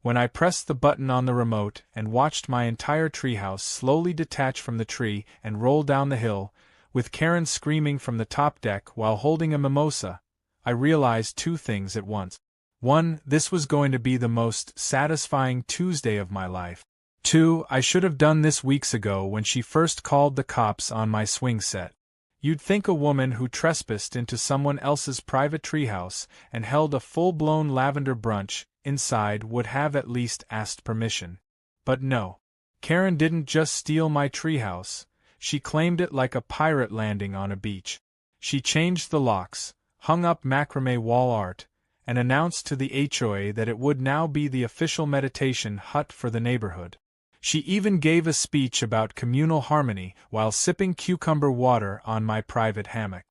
When I pressed the button on the remote and watched my entire treehouse slowly detach from the tree and roll down the hill, with Karen screaming from the top deck while holding a mimosa, I realized two things at once. 1. This was going to be the most satisfying Tuesday of my life. 2. I should have done this weeks ago when she first called the cops on my swing set. You'd think a woman who trespassed into someone else's private treehouse and held a full-blown lavender brunch inside would have at least asked permission. But no. Karen didn't just steal my treehouse, she claimed it like a pirate landing on a beach. She changed the locks, hung up macrame wall art, and announced to the HOA that it would now be the official meditation hut for the neighborhood. She even gave a speech about communal harmony while sipping cucumber water on my private hammock.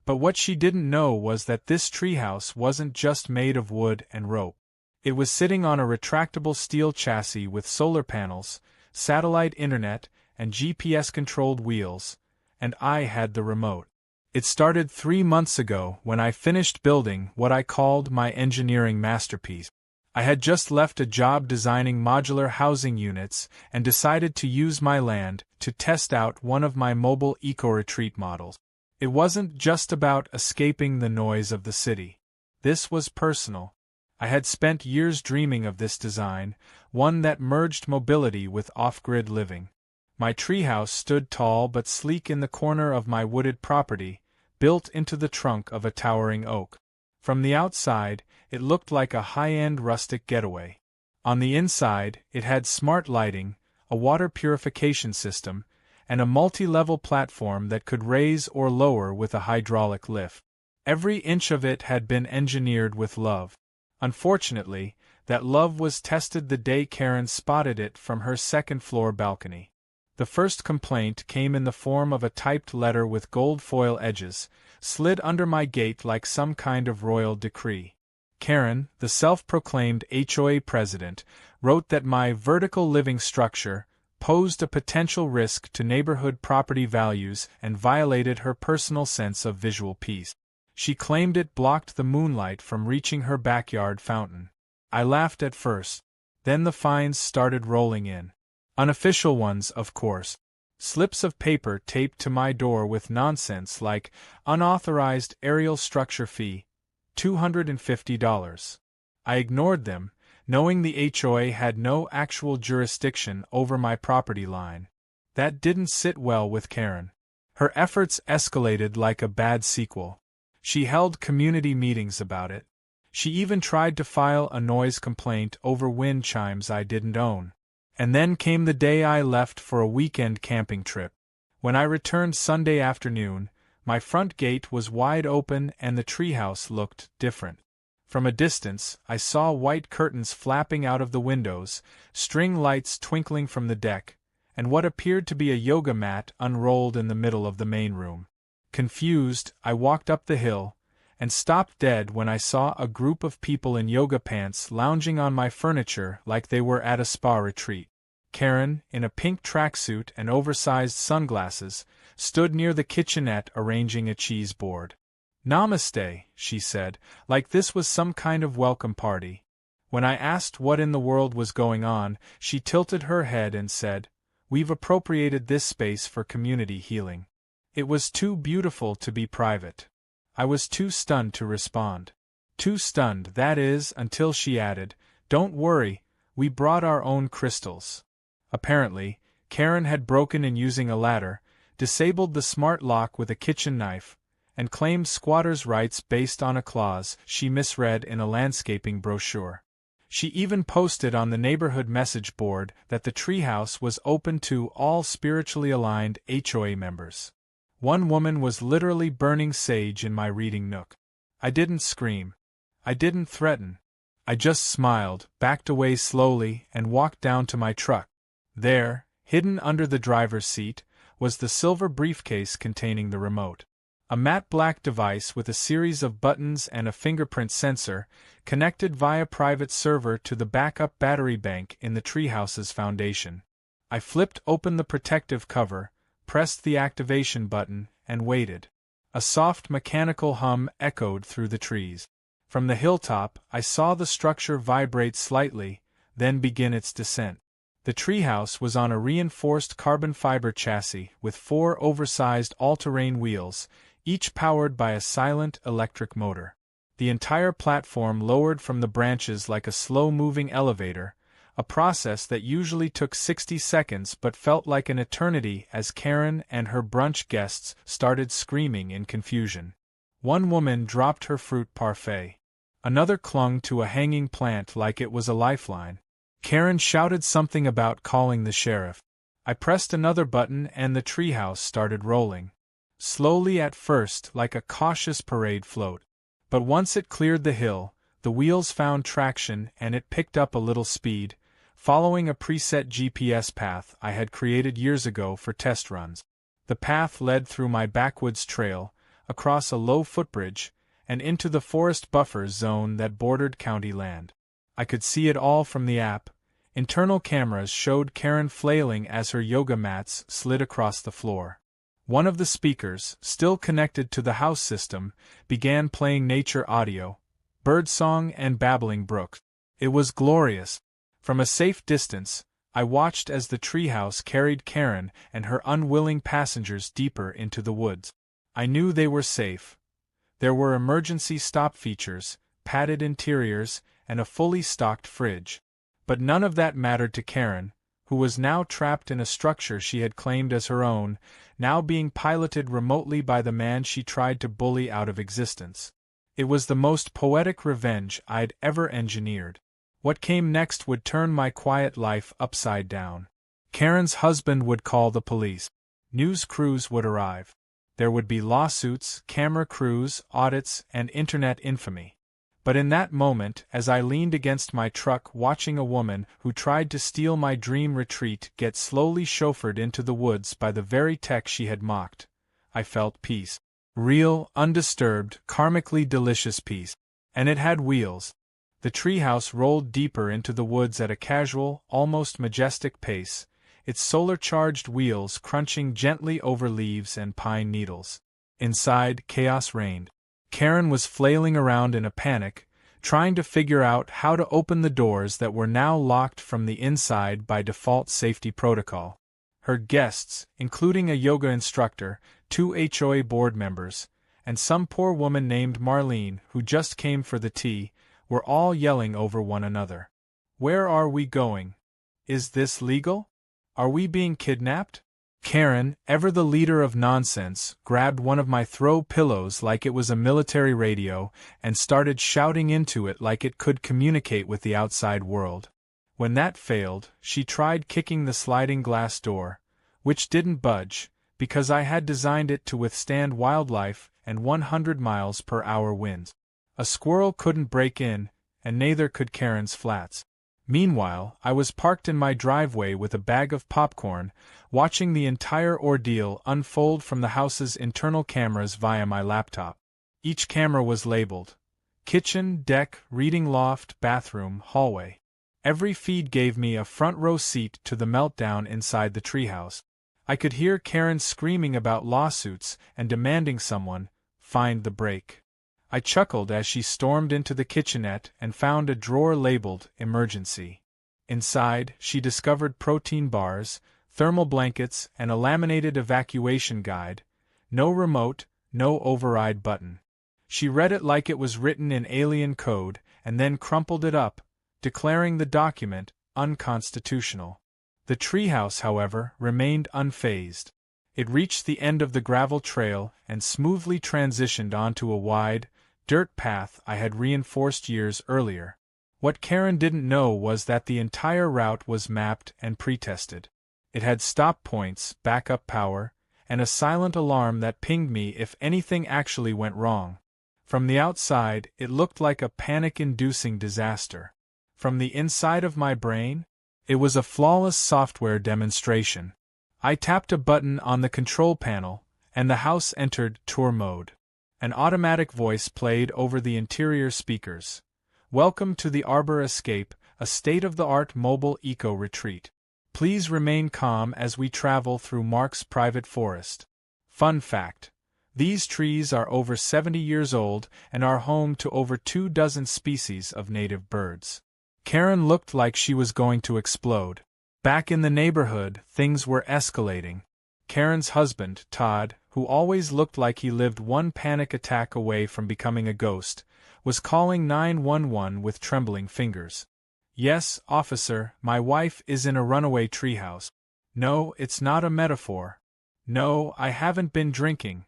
But what she didn't know was that this treehouse wasn't just made of wood and rope. It was sitting on a retractable steel chassis with solar panels, satellite internet, and GPS-controlled wheels, and I had the remote. It started 3 months ago when I finished building what I called my engineering masterpiece. I had just left a job designing modular housing units and decided to use my land to test out one of my mobile eco-retreat models. It wasn't just about escaping the noise of the city. This was personal. I had spent years dreaming of this design, one that merged mobility with off-grid living. My treehouse stood tall but sleek in the corner of my wooded property, built into the trunk of a towering oak. From the outside, it looked like a high-end rustic getaway. On the inside, it had smart lighting, a water purification system, and a multi-level platform that could raise or lower with a hydraulic lift. Every inch of it had been engineered with love. Unfortunately, that love was tested the day Karen spotted it from her second-floor balcony. The first complaint came in the form of a typed letter with gold foil edges, slid under my gate like some kind of royal decree. Karen, the self-proclaimed HOA president, wrote that my vertical living structure posed a potential risk to neighborhood property values and violated her personal sense of visual peace. She claimed it blocked the moonlight from reaching her backyard fountain. I laughed at first. Then the fines started rolling in. Unofficial ones, of course. Slips of paper taped to my door with nonsense like unauthorized aerial structure fee, $250. I ignored them, knowing the HOA had no actual jurisdiction over my property line. That didn't sit well with Karen. Her efforts escalated like a bad sequel. She held community meetings about it. She even tried to file a noise complaint over wind chimes I didn't own. And then came the day I left for a weekend camping trip. When I returned Sunday afternoon, my front gate was wide open and the treehouse looked different. From a distance, I saw white curtains flapping out of the windows, string lights twinkling from the deck, and what appeared to be a yoga mat unrolled in the middle of the main room. Confused, I walked up the hill, and stopped dead when I saw a group of people in yoga pants lounging on my furniture like they were at a spa retreat. Karen, in a pink tracksuit and oversized sunglasses, stood near the kitchenette arranging a cheese board. "Namaste," she said, like this was some kind of welcome party. When I asked what in the world was going on, she tilted her head and said, "We've appropriated this space for community healing." It was too beautiful to be private. I was too stunned to respond. Too stunned, that is, until she added, "Don't worry, we brought our own crystals." Apparently, Karen had broken in using a ladder, disabled the smart lock with a kitchen knife, and claimed squatters' rights based on a clause she misread in a landscaping brochure. She even posted on the neighborhood message board that the treehouse was open to all spiritually aligned HOA members. One woman was literally burning sage in my reading nook. I didn't scream. I didn't threaten. I just smiled, backed away slowly, and walked down to my truck. There, hidden under the driver's seat, was the silver briefcase containing the remote. A matte black device with a series of buttons and a fingerprint sensor, connected via private server to the backup battery bank in the treehouse's foundation. I flipped open the protective cover, pressed the activation button, and waited. A soft mechanical hum echoed through the trees. From the hilltop, I saw the structure vibrate slightly, then begin its descent. The treehouse was on a reinforced carbon fiber chassis with 4 oversized all-terrain wheels, each powered by a silent electric motor. The entire platform lowered from the branches like a slow-moving elevator, a process that usually took 60 seconds but felt like an eternity as Karen and her brunch guests started screaming in confusion. One woman dropped her fruit parfait. Another clung to a hanging plant like it was a lifeline. Karen shouted something about calling the sheriff. I pressed another button and the treehouse started rolling. Slowly at first, like a cautious parade float. But once it cleared the hill, the wheels found traction and it picked up a little speed, following a preset GPS path I had created years ago for test runs. The path led through my backwoods trail, across a low footbridge, and into the forest buffer zone that bordered county land. I could see it all from the app. Internal cameras showed Karen flailing as her yoga mats slid across the floor. One of the speakers, still connected to the house system, began playing nature audio, birdsong and babbling brooks. It was glorious. From a safe distance, I watched as the treehouse carried Karen and her unwilling passengers deeper into the woods. I knew they were safe. There were emergency stop features, padded interiors, and a fully stocked fridge. But none of that mattered to Karen, who was now trapped in a structure she had claimed as her own, now being piloted remotely by the man she tried to bully out of existence. It was the most poetic revenge I'd ever engineered. What came next would turn my quiet life upside down. Karen's husband would call the police. News crews would arrive. There would be lawsuits, camera crews, audits, and internet infamy. But in that moment, as I leaned against my truck watching a woman who tried to steal my dream retreat get slowly chauffeured into the woods by the very tech she had mocked, I felt peace. Real, undisturbed, karmically delicious peace. And it had wheels. The treehouse rolled deeper into the woods at a casual, almost majestic pace, its solar-charged wheels crunching gently over leaves and pine needles. Inside, chaos reigned. Karen was flailing around in a panic, trying to figure out how to open the doors that were now locked from the inside by default safety protocol. Her guests, including a yoga instructor, 2 HOA board members, and some poor woman named Marlene who just came for the tea, were all yelling over one another. "Where are we going? Is this legal? Are we being kidnapped?" Karen, ever the leader of nonsense, grabbed one of my throw pillows like it was a military radio and started shouting into it like it could communicate with the outside world. When that failed, she tried kicking the sliding glass door, which didn't budge, because I had designed it to withstand wildlife and 100 miles per hour winds. A squirrel couldn't break in, and neither could Karen's flats. Meanwhile, I was parked in my driveway with a bag of popcorn, watching the entire ordeal unfold from the house's internal cameras via my laptop. Each camera was labeled: kitchen, deck, reading loft, bathroom, hallway. Every feed gave me a front-row seat to the meltdown inside the treehouse. I could hear Karen screaming about lawsuits and demanding someone find the break. I chuckled as she stormed into the kitchenette and found a drawer labeled emergency. Inside, she discovered protein bars, thermal blankets, and a laminated evacuation guide. No remote, no override button. She read it like it was written in alien code, and then crumpled it up, declaring the document unconstitutional. The treehouse, however, remained unfazed. It reached the end of the gravel trail and smoothly transitioned onto a wide, dirt path I had reinforced years earlier. What Karen didn't know was that the entire route was mapped and pre-tested. It had stop points, backup power, and a silent alarm that pinged me if anything actually went wrong. From the outside, it looked like a panic-inducing disaster. From the inside of my brain, it was a flawless software demonstration. I tapped a button on the control panel, and the house entered tour mode. An automatic voice played over the interior speakers. "Welcome to the Arbor Escape, a state-of-the-art mobile eco-retreat. Please remain calm as we travel through Mark's private forest." Fun fact: these trees are over 70 years old and are home to over 24 species of native birds. Karen looked like she was going to explode. Back in the neighborhood, things were escalating. Karen's husband, Todd, who always looked like he lived one panic attack away from becoming a ghost, was calling 911 with trembling fingers. "Yes, officer, my wife is in a runaway treehouse. No, it's not a metaphor. No, I haven't been drinking."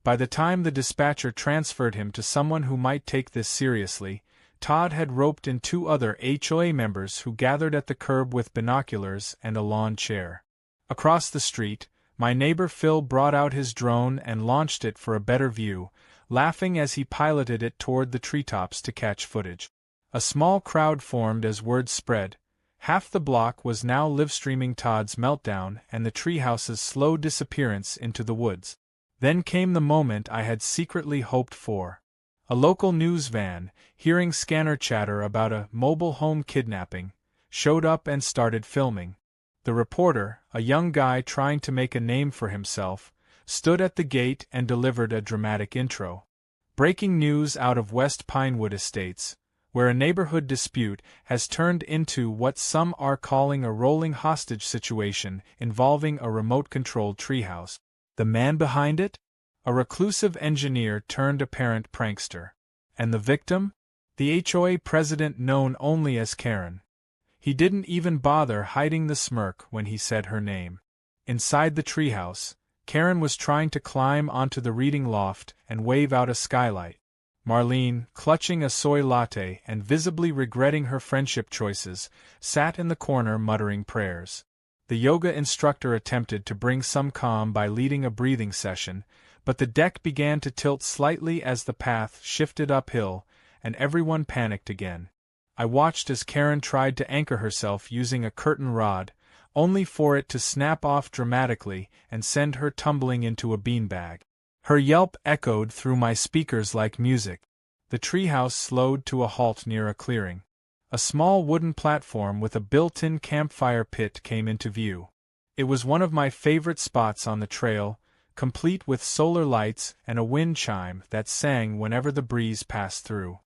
By the time the dispatcher transferred him to someone who might take this seriously, Todd had roped in 2 other HOA members who gathered at the curb with binoculars and a lawn chair. Across the street, my neighbor Phil brought out his drone and launched it for a better view, laughing as he piloted it toward the treetops to catch footage. A small crowd formed as word spread. Half the block was now live-streaming Todd's meltdown and the treehouse's slow disappearance into the woods. Then came the moment I had secretly hoped for. A local news van, hearing scanner chatter about a mobile home kidnapping, showed up and started filming. The reporter, a young guy trying to make a name for himself, stood at the gate and delivered a dramatic intro. Breaking news out of West Pinewood Estates, where a neighborhood dispute has turned into what some are calling a rolling hostage situation involving a remote-controlled treehouse. The man behind it? A reclusive engineer turned apparent prankster. And the victim? The HOA president known only as Karen. He didn't even bother hiding the smirk when he said her name. Inside the treehouse, Karen was trying to climb onto the reading loft and wave out a skylight. Marlene, clutching a soy latte and visibly regretting her friendship choices, sat in the corner muttering prayers. The yoga instructor attempted to bring some calm by leading a breathing session, but the deck began to tilt slightly as the path shifted uphill, and everyone panicked again. I watched as Karen tried to anchor herself using a curtain rod, only for it to snap off dramatically and send her tumbling into a beanbag. Her yelp echoed through my speakers like music. The treehouse slowed to a halt near a clearing. A small wooden platform with a built-in campfire pit came into view. It was one of my favorite spots on the trail, complete with solar lights and a wind chime that sang whenever the breeze passed through.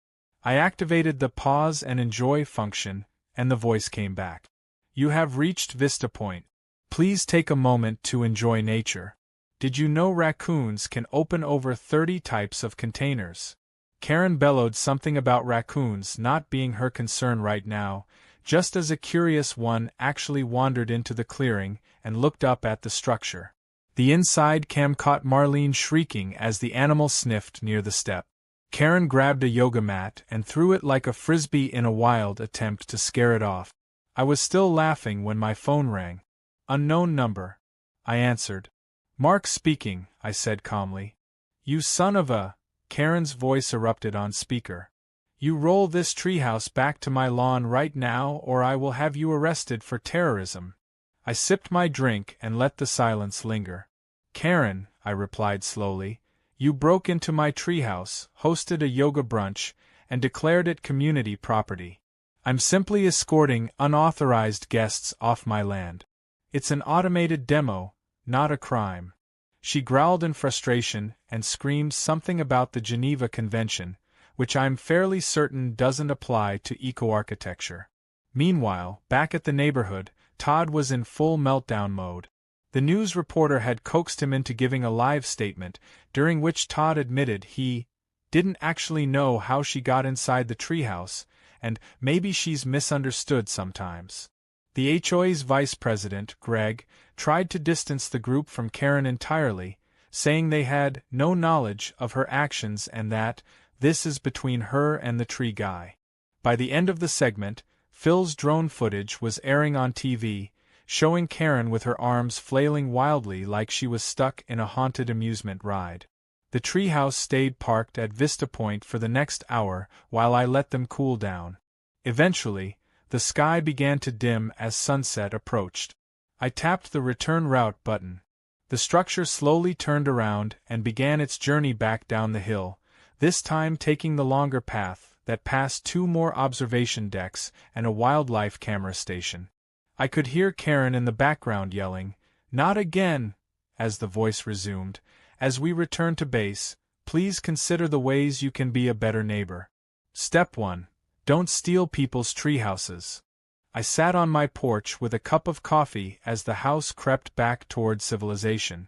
I activated the pause and enjoy function, and the voice came back. "You have reached Vista Point. Please take a moment to enjoy nature. Did you know raccoons can open over 30 types of containers?" Karen bellowed something about raccoons not being her concern right now, just as a curious one actually wandered into the clearing and looked up at the structure. The inside cam caught Marlene shrieking as the animal sniffed near the step. Karen grabbed a yoga mat and threw it like a frisbee in a wild attempt to scare it off. I was still laughing when my phone rang. "Unknown number," I answered. "Mark speaking," I said calmly. "You son of a—" Karen's voice erupted on speaker. "You roll this treehouse back to my lawn right now or I will have you arrested for terrorism." I sipped my drink and let the silence linger. "Karen," I replied slowly, "you broke into my treehouse, hosted a yoga brunch, and declared it community property. I'm simply escorting unauthorized guests off my land. It's an automated demo, not a crime." She growled in frustration and screamed something about the Geneva Convention, which I'm fairly certain doesn't apply to eco-architecture. Meanwhile, back at the neighborhood, Todd was in full meltdown mode. The news reporter had coaxed him into giving a live statement, during which Todd admitted he didn't actually know how she got inside the treehouse, and maybe she's misunderstood sometimes. The HOA's vice president, Greg, tried to distance the group from Karen entirely, saying they had no knowledge of her actions and that this is between her and the tree guy. By the end of the segment, Phil's drone footage was airing on TV, showing Karen with her arms flailing wildly like she was stuck in a haunted amusement ride. The treehouse stayed parked at Vista Point for the next hour while I let them cool down. Eventually, the sky began to dim as sunset approached. I tapped the return route button. The structure slowly turned around and began its journey back down the hill, this time taking the longer path that passed 2 more observation decks and a wildlife camera station. I could hear Karen in the background yelling, "Not again," as the voice resumed, "As we return to base, please consider the ways you can be a better neighbor. Step 1. Don't steal people's treehouses. I sat on my porch with a cup of coffee as the house crept back toward civilization.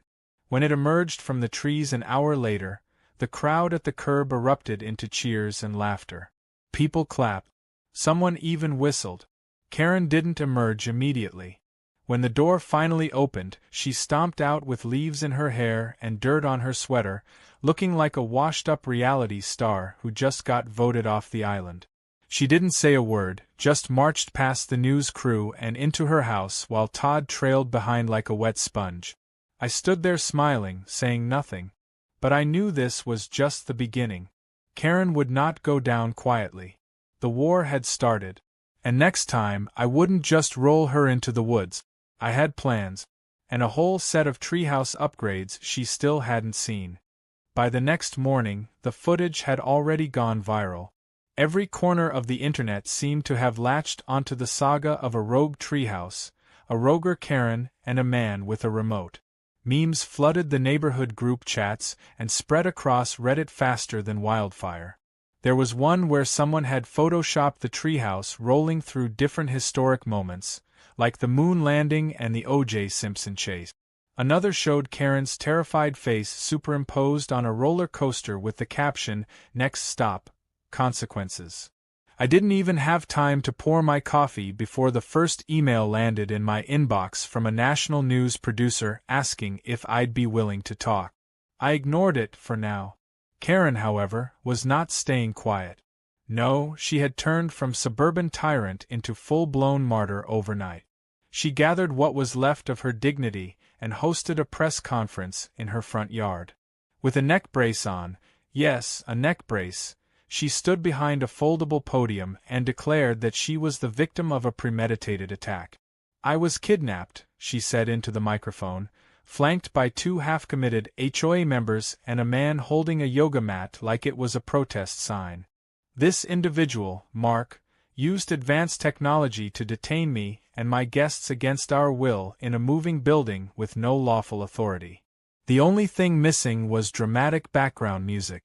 When it emerged from the trees an hour later, the crowd at the curb erupted into cheers and laughter. People clapped. Someone even whistled. Karen didn't emerge immediately. When the door finally opened, she stomped out with leaves in her hair and dirt on her sweater, looking like a washed-up reality star who just got voted off the island. She didn't say a word, just marched past the news crew and into her house while Todd trailed behind like a wet sponge. I stood there smiling, saying nothing. But I knew this was just the beginning. Karen would not go down quietly. The war had started. And next time, I wouldn't just roll her into the woods. I had plans. And a whole set of treehouse upgrades she still hadn't seen. By the next morning, the footage had already gone viral. Every corner of the internet seemed to have latched onto the saga of a rogue treehouse, a roguer Karen, and a man with a remote. Memes flooded the neighborhood group chats and spread across Reddit faster than wildfire. There was one where someone had photoshopped the treehouse rolling through different historic moments, like the moon landing and the O.J. Simpson chase. Another showed Karen's terrified face superimposed on a roller coaster with the caption, "Next stop, consequences." I didn't even have time to pour my coffee before the first email landed in my inbox from a national news producer asking if I'd be willing to talk. I ignored it for now. Karen, however, was not staying quiet. No, she had turned from suburban tyrant into full-blown martyr overnight. She gathered what was left of her dignity and hosted a press conference in her front yard. With a neck brace on, yes, a neck brace, she stood behind a foldable podium and declared that she was the victim of a premeditated attack. "I was kidnapped," she said into the microphone, flanked by two half-committed HOA members and a man holding a yoga mat like it was a protest sign. "This individual, Mark, used advanced technology to detain me and my guests against our will in a moving building with no lawful authority." The only thing missing was dramatic background music.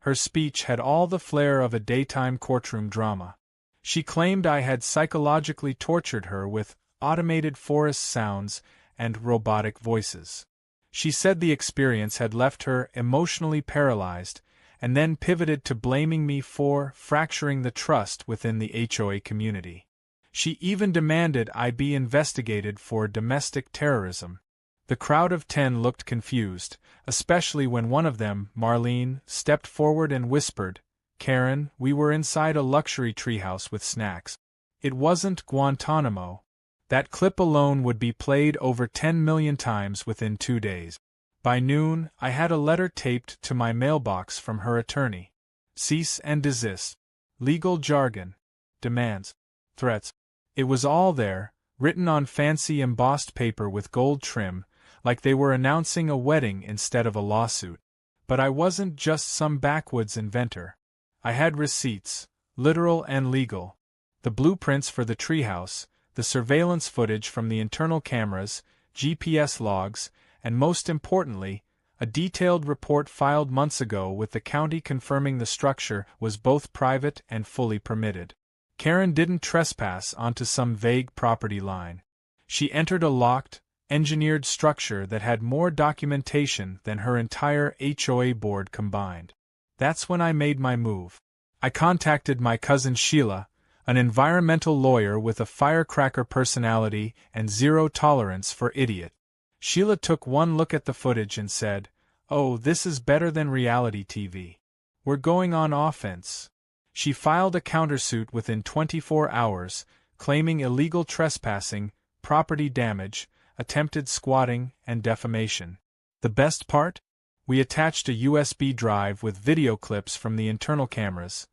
Her speech had all the flair of a daytime courtroom drama. She claimed I had psychologically tortured her with automated forest sounds and robotic voices. She said the experience had left her emotionally paralyzed, and then pivoted to blaming me for fracturing the trust within the HOA community. She even demanded I be investigated for domestic terrorism. The crowd of 10 looked confused, especially when one of them, Marlene, stepped forward and whispered, "Karen, we were inside a luxury treehouse with snacks. It wasn't Guantanamo." That clip alone would be played over 10 million times within 2 days. By noon, I had a letter taped to my mailbox from her attorney. Cease and desist. Legal jargon. Demands. Threats. It was all there, written on fancy embossed paper with gold trim, like they were announcing a wedding instead of a lawsuit. But I wasn't just some backwoods inventor. I had receipts, literal and legal. The blueprints for the treehouse, the surveillance footage from the internal cameras, GPS logs, and most importantly, a detailed report filed months ago with the county confirming the structure was both private and fully permitted. Karen didn't trespass onto some vague property line. She entered a locked, engineered structure that had more documentation than her entire HOA board combined. That's when I made my move. I contacted my cousin Sheila, an environmental lawyer with a firecracker personality and zero tolerance for idiot. Sheila took one look at the footage and said, "Oh, this is better than reality TV. We're going on offense." She filed a countersuit within 24 hours, claiming illegal trespassing, property damage, attempted squatting, and defamation. The best part? We attached a USB drive with video clips from the internal cameras.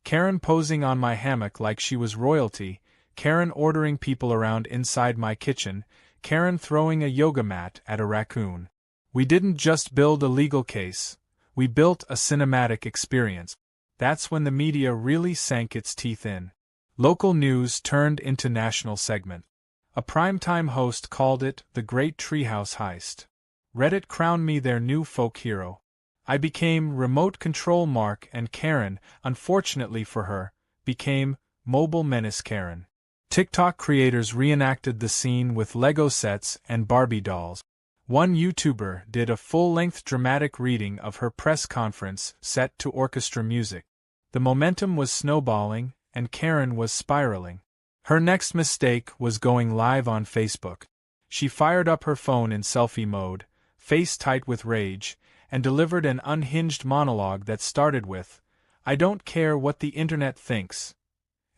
Karen posing on my hammock like she was royalty, Karen ordering people around inside my kitchen, Karen throwing a yoga mat at a raccoon. We didn't just build a legal case, we built a cinematic experience. That's when the media really sank its teeth in. Local news turned into national segment. A primetime host called it the Great Treehouse Heist. Reddit crowned me their new folk hero. I became remote control Mark, and Karen, unfortunately for her, became Mobile Menace Karen. TikTok creators reenacted the scene with Lego sets and Barbie dolls. One YouTuber did a full-length dramatic reading of her press conference set to orchestra music. The momentum was snowballing, and Karen was spiraling. Her next mistake was going live on Facebook. She fired up her phone in selfie mode, face tight with rage, and delivered an unhinged monologue that started with, "I don't care what the internet thinks,"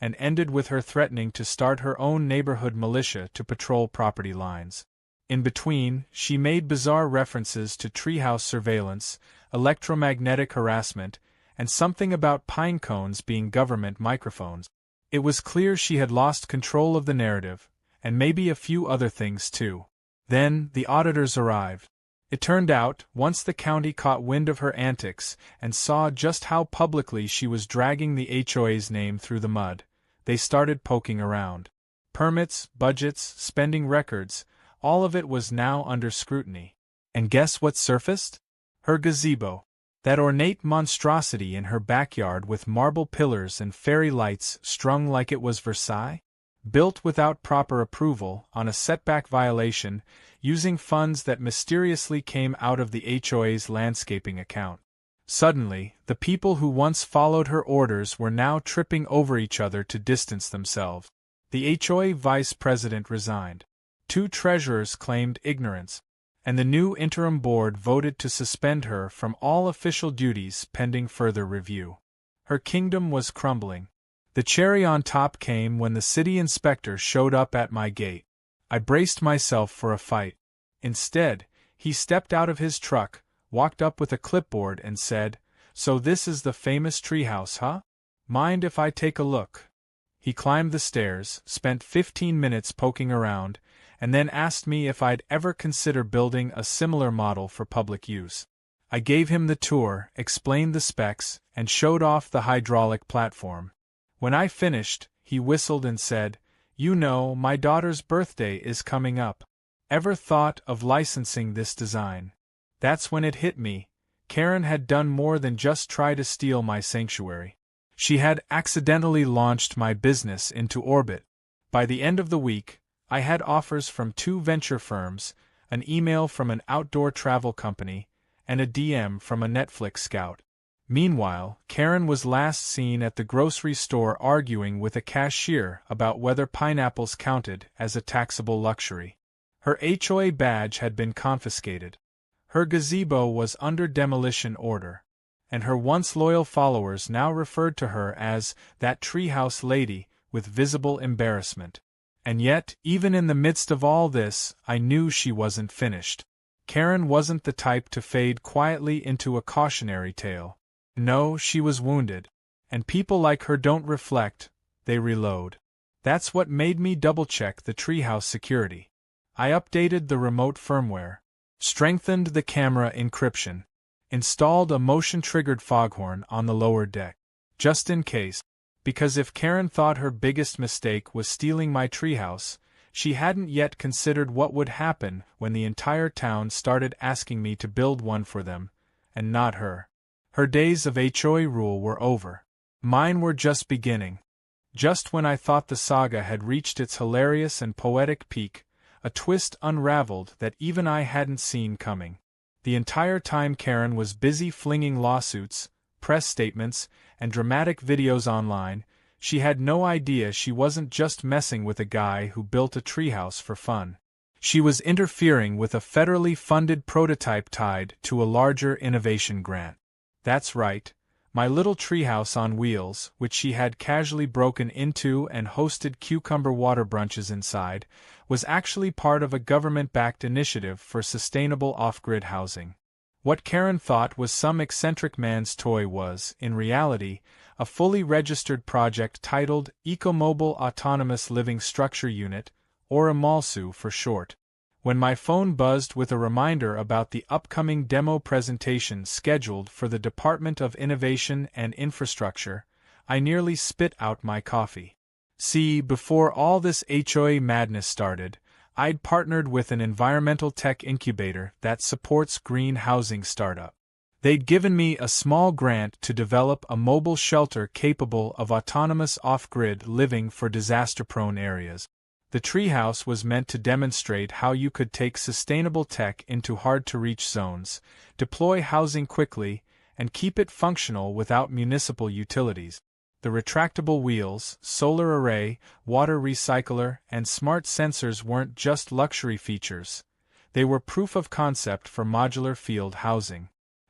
and ended with her threatening to start her own neighborhood militia to patrol property lines. In between, she made bizarre references to treehouse surveillance, electromagnetic harassment, and something about pine cones being government microphones. It was clear she had lost control of the narrative, and maybe a few other things too. Then, the auditors arrived. It turned out, once the county caught wind of her antics and saw just how publicly she was dragging the HOA's name through the mud, they started poking around. Permits, budgets, spending records, all of it was now under scrutiny. And guess what surfaced? Her gazebo. That ornate monstrosity in her backyard with marble pillars and fairy lights strung like it was Versailles? Built without proper approval, on a setback violation, using funds that mysteriously came out of the HOA's landscaping account. Suddenly, the people who once followed her orders were now tripping over each other to distance themselves. The HOA vice president resigned. 2 treasurers claimed ignorance, and the new interim board voted to suspend her from all official duties pending further review. Her kingdom was crumbling. The cherry on top came when the city inspector showed up at my gate. I braced myself for a fight. Instead, he stepped out of his truck, walked up with a clipboard and said, "So this is the famous treehouse, huh? Mind if I take a look?" He climbed the stairs, spent 15 minutes poking around, and then asked me if I'd ever consider building a similar model for public use. I gave him the tour, explained the specs, and showed off the hydraulic platform. When I finished, he whistled and said, "You know, my daughter's birthday is coming up. Ever thought of licensing this design?" That's when it hit me. Karen had done more than just try to steal my sanctuary. She had accidentally launched my business into orbit. By the end of the week, I had offers from 2 venture firms, an email from an outdoor travel company, and a DM from a Netflix scout. Meanwhile, Karen was last seen at the grocery store arguing with a cashier about whether pineapples counted as a taxable luxury. Her HOA badge had been confiscated. Her gazebo was under demolition order, and her once loyal followers now referred to her as that treehouse lady with visible embarrassment. And yet, even in the midst of all this, I knew she wasn't finished. Karen wasn't the type to fade quietly into a cautionary tale. No, she was wounded. And people like her don't reflect, they reload. That's what made me double-check the treehouse security. I updated the remote firmware, strengthened the camera encryption, installed a motion-triggered foghorn on the lower deck. Just in case. Because if Karen thought her biggest mistake was stealing my treehouse, she hadn't yet considered what would happen when the entire town started asking me to build one for them, and not her. Her days of HOA rule were over. Mine were just beginning. Just when I thought the saga had reached its hilarious and poetic peak, a twist unraveled that even I hadn't seen coming. The entire time Karen was busy flinging lawsuits, press statements, and dramatic videos online, she had no idea she wasn't just messing with a guy who built a treehouse for fun. She was interfering with a federally funded prototype tied to a larger innovation grant. That's right, my little treehouse on wheels, which she had casually broken into and hosted cucumber water brunches inside, was actually part of a government-backed initiative for sustainable off-grid housing. What Karen thought was some eccentric man's toy was, in reality, a fully registered project titled Ecomobile Autonomous Living Structure Unit, or EMALSU for short. When my phone buzzed with a reminder about the upcoming demo presentation scheduled for the Department of Innovation and Infrastructure, I nearly spit out my coffee. See, before all this HOA madness started, I'd partnered with an environmental tech incubator that supports green housing startup. They'd given me a small grant to develop a mobile shelter capable of autonomous off-grid living for disaster-prone areas. The Treehouse was meant to demonstrate how you could take sustainable tech into hard-to-reach zones, deploy housing quickly, and keep it functional without municipal utilities. The retractable wheels, solar array, water recycler, and smart sensors weren't just luxury features. They were proof of concept for modular field housing.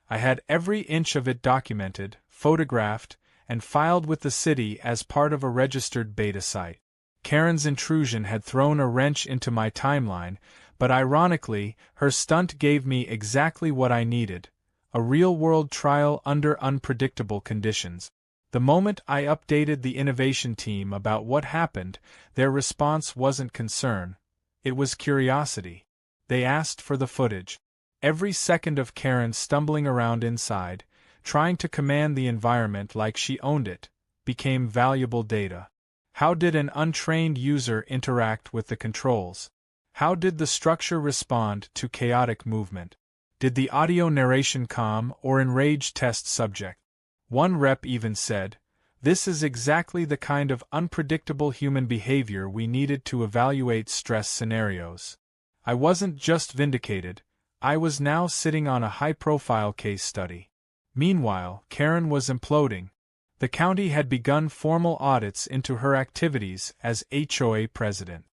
I had every inch of it documented, photographed, and filed with the city as part of a registered beta site. Karen's intrusion had thrown a wrench into my timeline, but ironically, her stunt gave me exactly what I needed: a real-world trial under unpredictable conditions. The moment I updated the innovation team about what happened, their response wasn't concern. It was curiosity. They asked for the footage. Every second of Karen stumbling around inside, trying to command the environment like she owned it, became valuable data. How did an untrained user interact with the controls? How did the structure respond to chaotic movement? Did the audio narration calm or enrage test subject? One rep even said, "This is exactly the kind of unpredictable human behavior we needed to evaluate stress scenarios." I wasn't just vindicated, I was now sitting on a high-profile case study. Meanwhile, Karen was imploding. The county had begun formal audits into her activities as HOA president.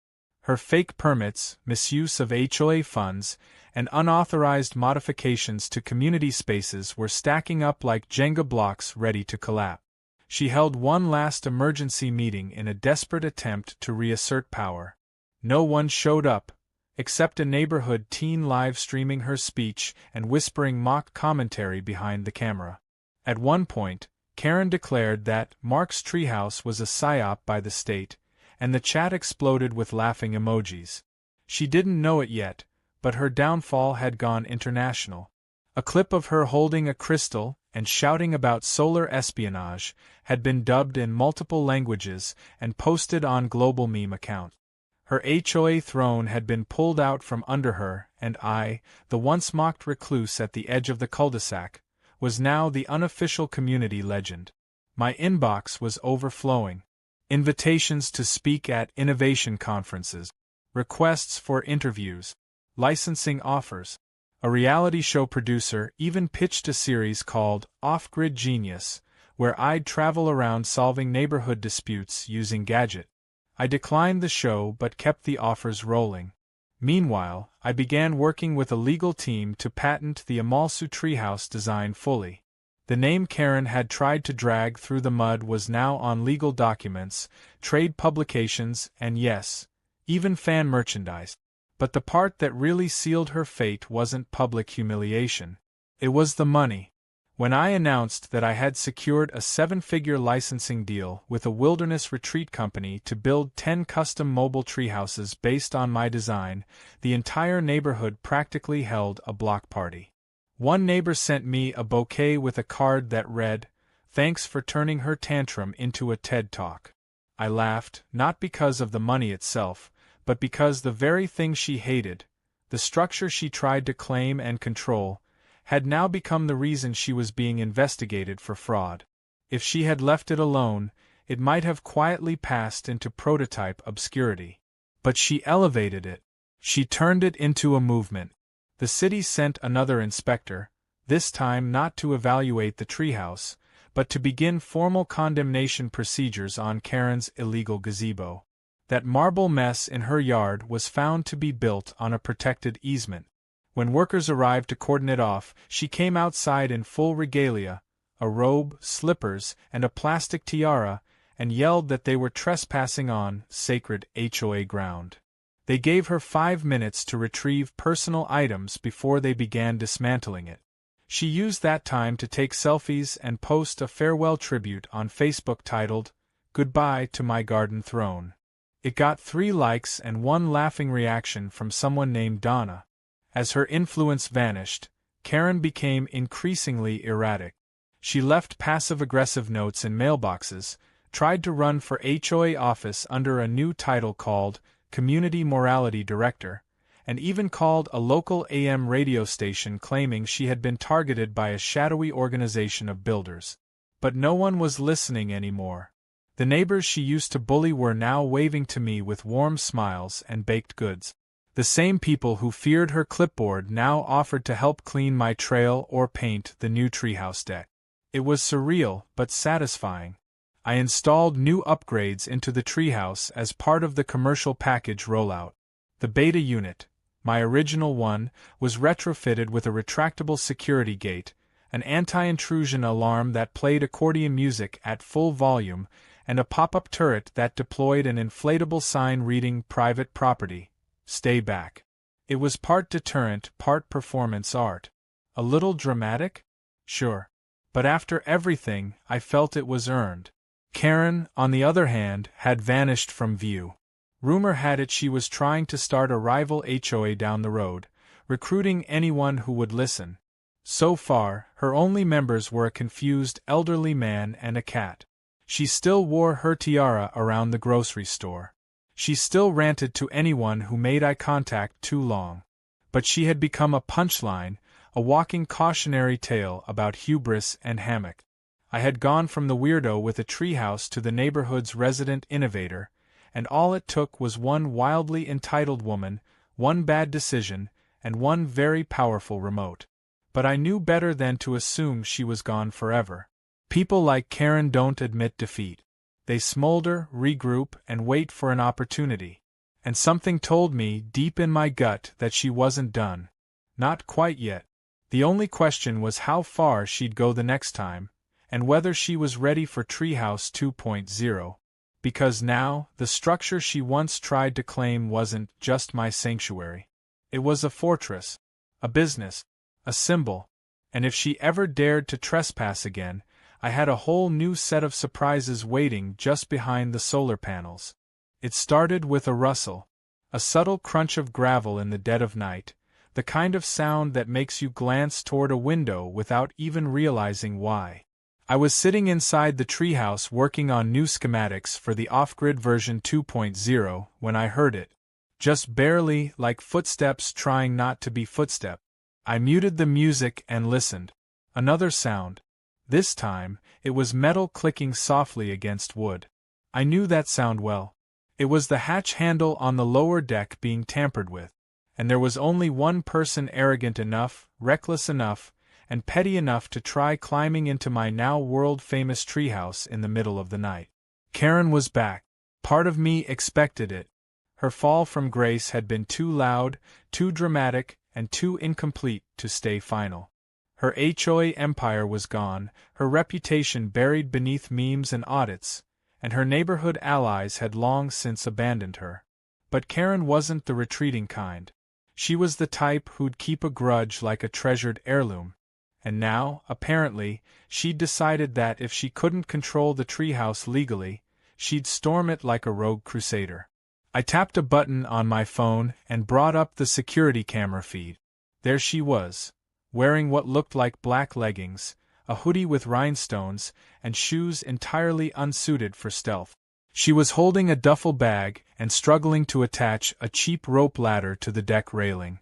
Her fake permits, misuse of HOA funds, and unauthorized modifications to community spaces were stacking up like Jenga blocks ready to collapse. She held one last emergency meeting in a desperate attempt to reassert power. No one showed up, except a neighborhood teen live-streaming her speech and whispering mock commentary behind the camera. At one point, Karen declared that Mark's Treehouse was a psyop by the state, and the chat exploded with laughing emojis. She didn't know it yet, but her downfall had gone international. A clip of her holding a crystal and shouting about solar espionage had been dubbed in multiple languages and posted on global meme accounts. Her HOA throne had been pulled out from under her, and I, the once mocked recluse at the edge of the cul-de-sac, was now the unofficial community legend. My inbox was overflowing. Invitations to speak at innovation conferences, requests for interviews, licensing offers. A reality show producer even pitched a series called Off-Grid Genius, where I'd travel around solving neighborhood disputes using gadgets. I declined the show but kept the offers rolling. Meanwhile, I began working with a legal team to patent the Amalsu Treehouse design fully. The name Karen had tried to drag through the mud was now on legal documents, trade publications, and yes, even fan merchandise. But the part that really sealed her fate wasn't public humiliation. It was the money. When I announced that I had secured a 7-figure licensing deal with a wilderness retreat company to build 10 custom mobile treehouses based on my design, the entire neighborhood practically held a block party. One neighbor sent me a bouquet with a card that read, "Thanks for turning her tantrum into a TED Talk." I laughed, not because of the money itself, but because the very thing she hated, the structure she tried to claim and control, had now become the reason she was being investigated for fraud. If she had left it alone, it might have quietly passed into prototype obscurity. But she elevated it. She turned it into a movement. The city sent another inspector, this time not to evaluate the treehouse, but to begin formal condemnation procedures on Karen's illegal gazebo. That marble mess in her yard was found to be built on a protected easement. When workers arrived to cordon it off, she came outside in full regalia, a robe, slippers, and a plastic tiara, and yelled that they were trespassing on sacred HOA ground. They gave her 5 minutes to retrieve personal items before they began dismantling it. She used that time to take selfies and post a farewell tribute on Facebook titled, "Goodbye to my garden throne." It got 3 likes and 1 laughing reaction from someone named Donna. As her influence vanished, Karen became increasingly erratic. She left passive-aggressive notes in mailboxes, tried to run for HOA office under a new title called Community Morality Director, and even called a local AM radio station claiming she had been targeted by a shadowy organization of builders. But no one was listening anymore. The neighbors she used to bully were now waving to me with warm smiles and baked goods. The same people who feared her clipboard now offered to help clean my trail or paint the new treehouse deck. It was surreal but satisfying. I installed new upgrades into the treehouse as part of the commercial package rollout. The beta unit, my original one, was retrofitted with a retractable security gate, an anti-intrusion alarm that played accordion music at full volume, and a pop-up turret that deployed an inflatable sign reading "Private Property. Stay back." It was part deterrent, part performance art. A little dramatic? Sure. But after everything, I felt it was earned. Karen, on the other hand, had vanished from view. Rumor had it she was trying to start a rival HOA down the road, recruiting anyone who would listen. So far, her only members were a confused elderly man and a cat. She still wore her tiara around the grocery store. She still ranted to anyone who made eye contact too long. But she had become a punchline, a walking cautionary tale about hubris and hammock. I had gone from the weirdo with a treehouse to the neighborhood's resident innovator, and all it took was one wildly entitled woman, one bad decision, and one very powerful remote. But I knew better than to assume she was gone forever. People like Karen don't admit defeat. They smolder, regroup, and wait for an opportunity. And something told me deep in my gut that she wasn't done. Not quite yet. The only question was how far she'd go the next time, and whether she was ready for Treehouse 2.0. Because now, the structure she once tried to claim wasn't just my sanctuary. It was a fortress, a business, a symbol, and if she ever dared to trespass again, I had a whole new set of surprises waiting just behind the solar panels. It started with a rustle, a subtle crunch of gravel in the dead of night, the kind of sound that makes you glance toward a window without even realizing why. I was sitting inside the treehouse working on new schematics for the off-grid version 2.0 when I heard it. Just barely, like footsteps trying not to be footsteps. I muted the music and listened. Another sound. This time, it was metal clicking softly against wood. I knew that sound well. It was the hatch handle on the lower deck being tampered with. And there was only one person arrogant enough, reckless enough, and petty enough to try climbing into my now world-famous treehouse in the middle of the night. Karen was back. Part of me expected it. Her fall from grace had been too loud, too dramatic, and too incomplete to stay final. Her HOA empire was gone, her reputation buried beneath memes and audits, and her neighborhood allies had long since abandoned her. But Karen wasn't the retreating kind. She was the type who'd keep a grudge like a treasured heirloom. And now, apparently, she'd decided that if she couldn't control the treehouse legally, she'd storm it like a rogue crusader. I tapped a button on my phone and brought up the security camera feed. There she was, wearing what looked like black leggings, a hoodie with rhinestones, and shoes entirely unsuited for stealth. She was holding a duffel bag and struggling to attach a cheap rope ladder to the deck railing.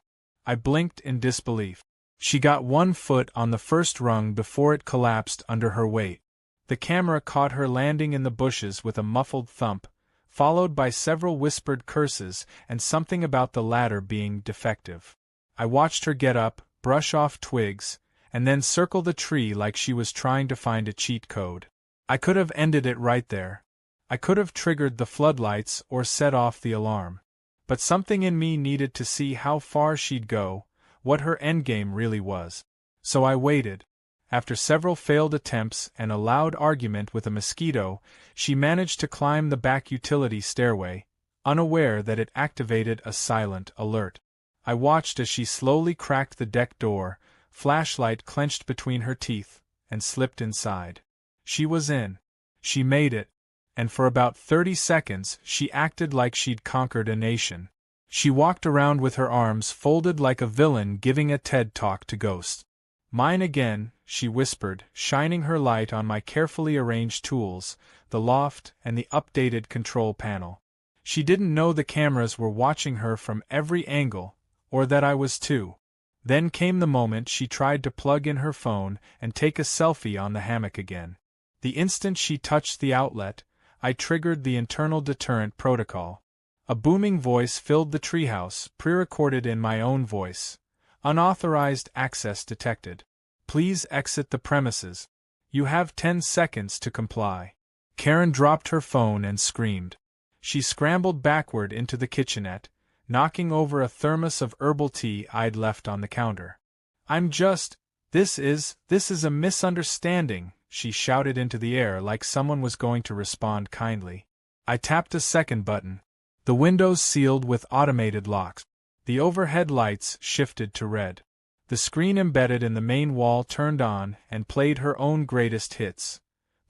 I blinked in disbelief. She got one foot on the first rung before it collapsed under her weight. The camera caught her landing in the bushes with a muffled thump, followed by several whispered curses and something about the ladder being defective. I watched her get up, brush off twigs, and then circle the tree like she was trying to find a cheat code. I could have ended it right there. I could have triggered the floodlights or set off the alarm. But something in me needed to see how far she'd go, what her endgame really was. So I waited. After several failed attempts and a loud argument with a mosquito, she managed to climb the back utility stairway, unaware that it activated a silent alert. I watched as she slowly cracked the deck door, flashlight clenched between her teeth, and slipped inside. She was in. She made it. And for about 30 seconds she acted like she'd conquered a nation. She walked around with her arms folded like a villain giving a TED talk to ghosts. "Mine again," she whispered, shining her light on my carefully arranged tools, the loft, and the updated control panel. She didn't know the cameras were watching her from every angle, or that I was too. Then came the moment she tried to plug in her phone and take a selfie on the hammock again. The instant she touched the outlet, I triggered the internal deterrent protocol. A booming voice filled the treehouse, pre-recorded in my own voice. Unauthorized access detected. Please exit the premises. You have 10 seconds to comply. Karen dropped her phone and screamed. She scrambled backward into the kitchenette, knocking over a thermos of herbal tea I'd left on the counter. This is a misunderstanding, she shouted into the air like someone was going to respond kindly. I tapped a second button. The windows sealed with automated locks. The overhead lights shifted to red. The screen embedded in the main wall turned on and played her own greatest hits.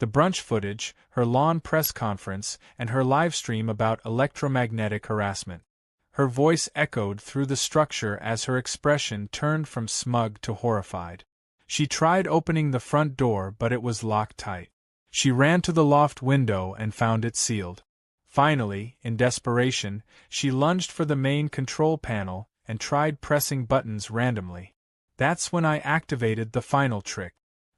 The brunch footage, her lawn press conference, and her livestream about electromagnetic harassment. Her voice echoed through the structure as her expression turned from smug to horrified. She tried opening the front door, but it was locked tight. She ran to the loft window and found it sealed. Finally, in desperation, she lunged for the main control panel and tried pressing buttons randomly. That's when I activated the final trick.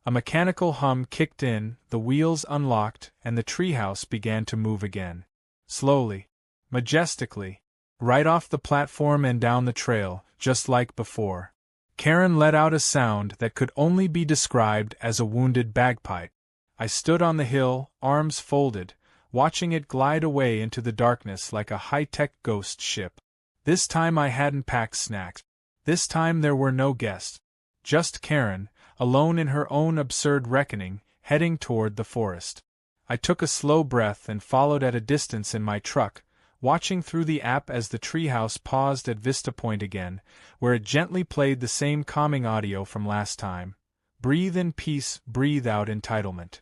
A mechanical hum kicked in, the wheels unlocked, and the treehouse began to move again. Slowly. Majestically. Right off the platform and down the trail, just like before. Karen let out a sound that could only be described as a wounded bagpipe. I stood on the hill, arms folded, watching it glide away into the darkness like a high-tech ghost ship. This time I hadn't packed snacks. This time there were no guests. Just Karen, alone in her own absurd reckoning, heading toward the forest. I took a slow breath and followed at a distance in my truck, watching through the app as the treehouse paused at Vista Point again, where it gently played the same calming audio from last time. Breathe in peace, breathe out entitlement.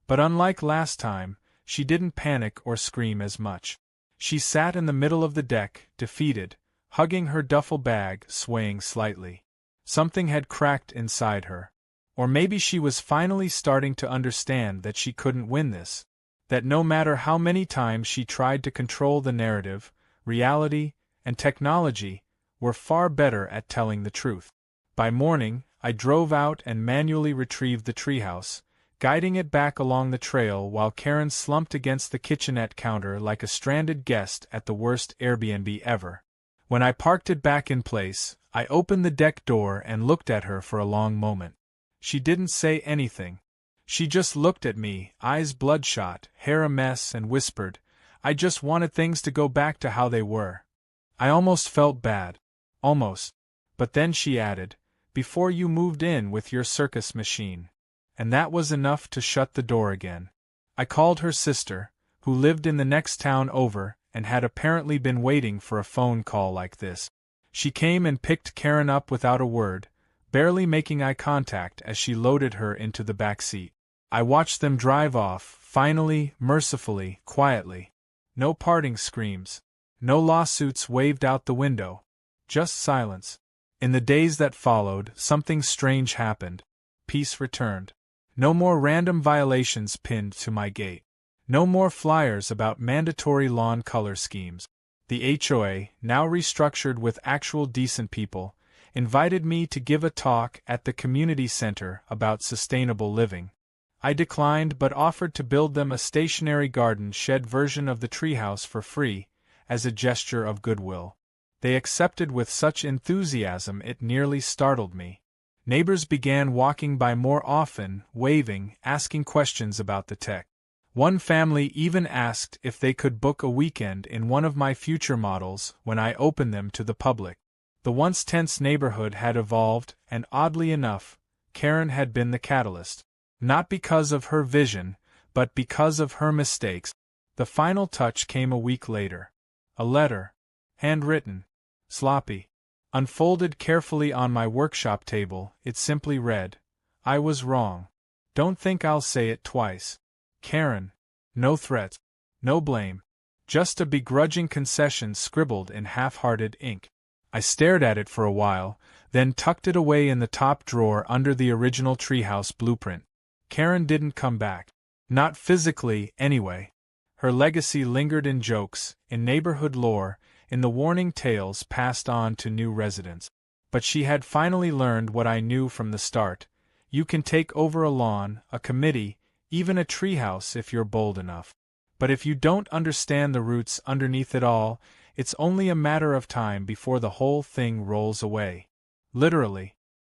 But unlike last time, she didn't panic or scream as much. She sat in the middle of the deck, defeated, hugging her duffel bag, swaying slightly. Something had cracked inside her. Or maybe she was finally starting to understand that she couldn't win this. That no matter how many times she tried to control the narrative, reality, and technology were far better at telling the truth. By morning, I drove out and manually retrieved the treehouse, guiding it back along the trail while Karen slumped against the kitchenette counter like a stranded guest at the worst Airbnb ever. When I parked it back in place, I opened the deck door and looked at her for a long moment. She didn't say anything. She just looked at me, eyes bloodshot, hair a mess, and whispered, "I just wanted things to go back to how they were." I almost felt bad. Almost. But then she added, "Before you moved in with your circus machine." And that was enough to shut the door again. I called her sister, who lived in the next town over and had apparently been waiting for a phone call like this. She came and picked Karen up without a word, barely making eye contact as she loaded her into the back seat. I watched them drive off, finally, mercifully, quietly. No parting screams. No lawsuits waved out the window. Just silence. In the days that followed, something strange happened. Peace returned. No more random violations pinned to my gate. No more flyers about mandatory lawn color schemes. The HOA, now restructured with actual decent people, invited me to give a talk at the community center about sustainable living. I declined but offered to build them a stationary garden shed version of the treehouse for free, as a gesture of goodwill. They accepted with such enthusiasm it nearly startled me. Neighbors began walking by more often, waving, asking questions about the tech. One family even asked if they could book a weekend in one of my future models when I opened them to the public. The once tense neighborhood had evolved, and oddly enough, Karen had been the catalyst. Not because of her vision, but because of her mistakes. The final touch came a week later. A letter. Handwritten. Sloppy. Unfolded carefully on my workshop table, it simply read, "I was wrong. Don't think I'll say it twice. Karen." No threats. No blame. Just a begrudging concession scribbled in half-hearted ink. I stared at it for a while, then tucked it away in the top drawer under the original treehouse blueprint. Karen didn't come back. Not physically, anyway. Her legacy lingered in jokes, in neighborhood lore, in the warning tales passed on to new residents. But she had finally learned what I knew from the start: you can take over a lawn, a committee, even a treehouse if you're bold enough. But if you don't understand the roots underneath it all, it's only a matter of time before the whole thing rolls away. Literally.